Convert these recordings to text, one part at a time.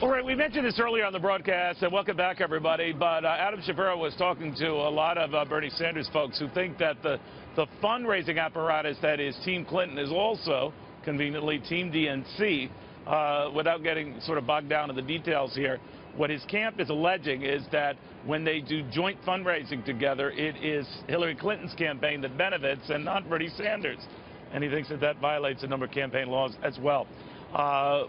All right, we mentioned this earlier on the broadcast, and welcome back, everybody. But Adam Shapiro was talking to a lot of Bernie Sanders folks who think that the fundraising apparatus that is Team Clinton is also, conveniently, Team DNC. Without getting sort of bogged down in the details here, what his camp is alleging is that when they do joint fundraising together, it is Hillary Clinton's campaign that benefits and not Bernie Sanders. And he thinks that that violates a number of campaign laws as well.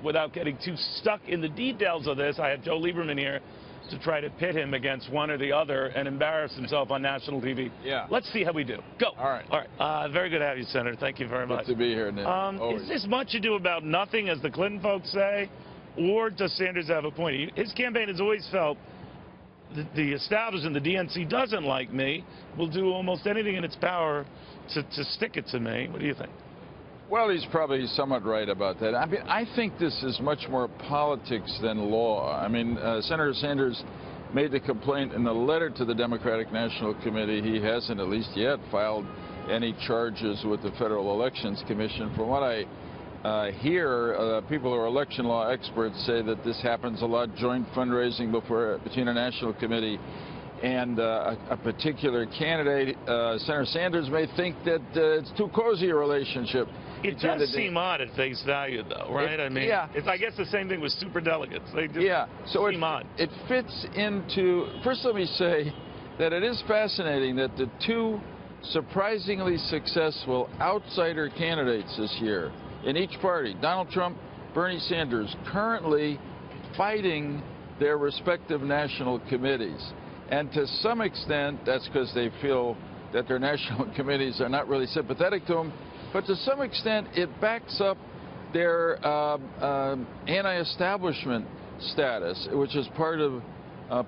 Without getting too stuck in the details of this, I have Joe Lieberman here to try to pit him against one or the other and embarrass himself on national TV. Yeah. Let's see how we do. Go. All right. All right. Very good to have you, Senator. Thank you very much. Good to be here, Nick. Is this much ado about nothing, as the Clinton folks say, or does Sanders have a point? His campaign has always felt the establishment, the DNC, doesn't like me, will do almost anything in its power to stick it to me. What do you think? Well, he's probably somewhat right about that. I mean, I think this is much more politics than law. I mean, Senator Sanders made the complaint in the letter to the Democratic National Committee. He hasn't, at least yet, filed any charges with the Federal Elections Commission. From what I hear, people who are election law experts say that this happens a lot, joint fundraising between a national committee and a particular candidate. Senator Sanders may think that it's too cozy a relationship. It does seem odd at face value, though, right? I mean, yeah. It's, I guess, the same thing with superdelegates. They just seem odd. It fits into, first let me say that it is fascinating that the two surprisingly successful outsider candidates this year in each party, Donald Trump, Bernie Sanders, currently fighting their respective national committees. And to some extent, that's because they feel that their national committees are not really sympathetic to them. But to some extent, it backs up their anti-establishment status, which is part of their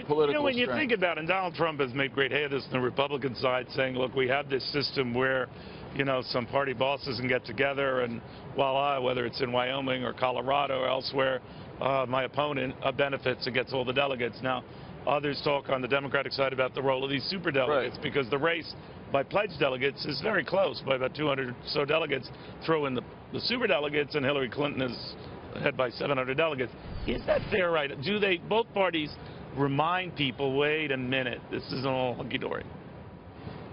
political when strength. You think about it, and Donald Trump has made great hay of this on the Republican side, saying, look, we have this system where, you know, some party bosses can get together and voila, whether it's in Wyoming or Colorado or elsewhere, my opponent benefits and gets all the delegates. Now, others talk on the Democratic side about the role of these superdelegates, because the race by pledge delegates is very close, by about 200 or so delegates. Throw in the superdelegates, and Hillary Clinton is ahead by 700 delegates. Is that fair, right? Do they, both parties, remind people, wait a minute, this isn't all hunky-dory?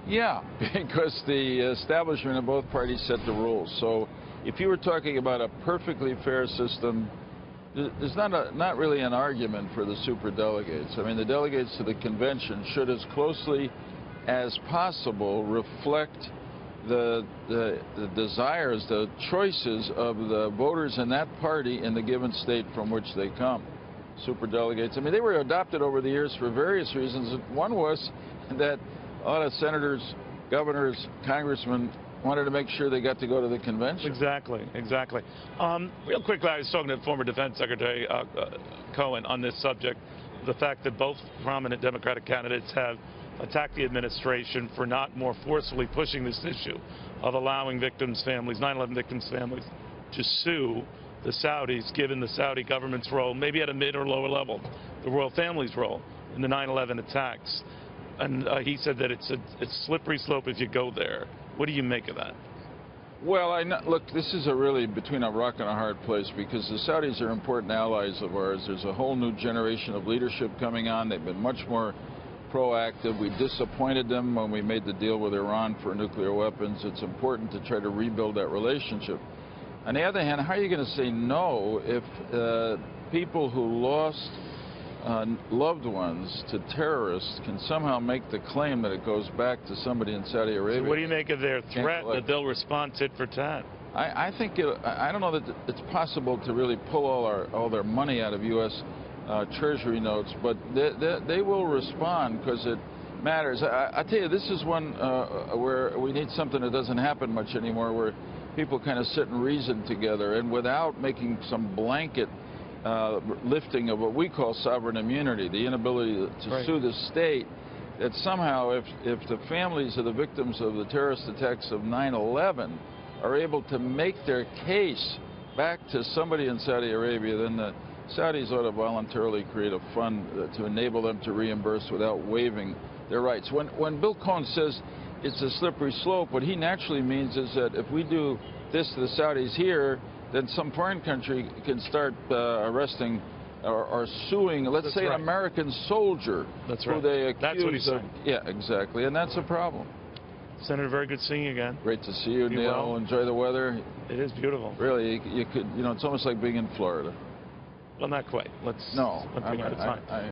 Yeah, because the establishment of both parties set the rules. So if you were talking about a perfectly fair system, there's not really an argument for the superdelegates. I mean, the delegates to the convention should, as closely as possible, reflect the desires, the choices of the voters in that party in the given state from which they come. Superdelegates, I mean, they were adopted over the years for various reasons. One was that a lot of senators, governors, congressmen wanted to make sure they got to go to the convention. Exactly, exactly. Real quickly, I was talking to former Defense Secretary Cohen on this subject, the fact that both prominent Democratic candidates have attacked the administration for not more forcefully pushing this issue of allowing victims' families, 9/11 victims' families, to sue the Saudis, given the Saudi government's role, maybe at a mid or lower level, the royal family's role in the 9/11 attacks. And he said that it's slippery slope if you go there. What do you make of that? Well, look, this is really between a rock and a hard place, because the Saudis are important allies of ours. There's a whole new generation of leadership coming on. They've been much more proactive. We disappointed them when we made the deal with Iran for nuclear weapons. It's important to try to rebuild that relationship. On the other hand, how are you going to say no if people who lost loved ones to terrorists can somehow make the claim that it goes back to somebody in Saudi Arabia? So what do you make of their threat that they'll respond tit for tat? I think I don't know that it's possible to really pull all their money out of U.S. Treasury notes, but they will respond because it matters. I tell you, this is one where we need something that doesn't happen much anymore, where people kind of sit and reason together, and without making some blanket lifting of what we call sovereign immunity, the inability to sue the state, that somehow if the families of the victims of the terrorist attacks of 9/11 are able to make their case back to somebody in Saudi Arabia, then the Saudis ought to voluntarily create a fund to enable them to reimburse without waiving their rights. When Bill Cohen says it's a slippery slope, what he naturally means is that if we do this to the Saudis here, then some foreign country can start arresting are suing, let's That's say, right. an American soldier That's who right. they accuse That's what he's of. saying. Yeah, exactly, and that's a problem. Senator, very good seeing you again. Great to see you, Be Neil. well. Enjoy the weather. It is beautiful. Really, you could, it's almost like being in Florida. Well, not quite. Let's No, one thing at a time.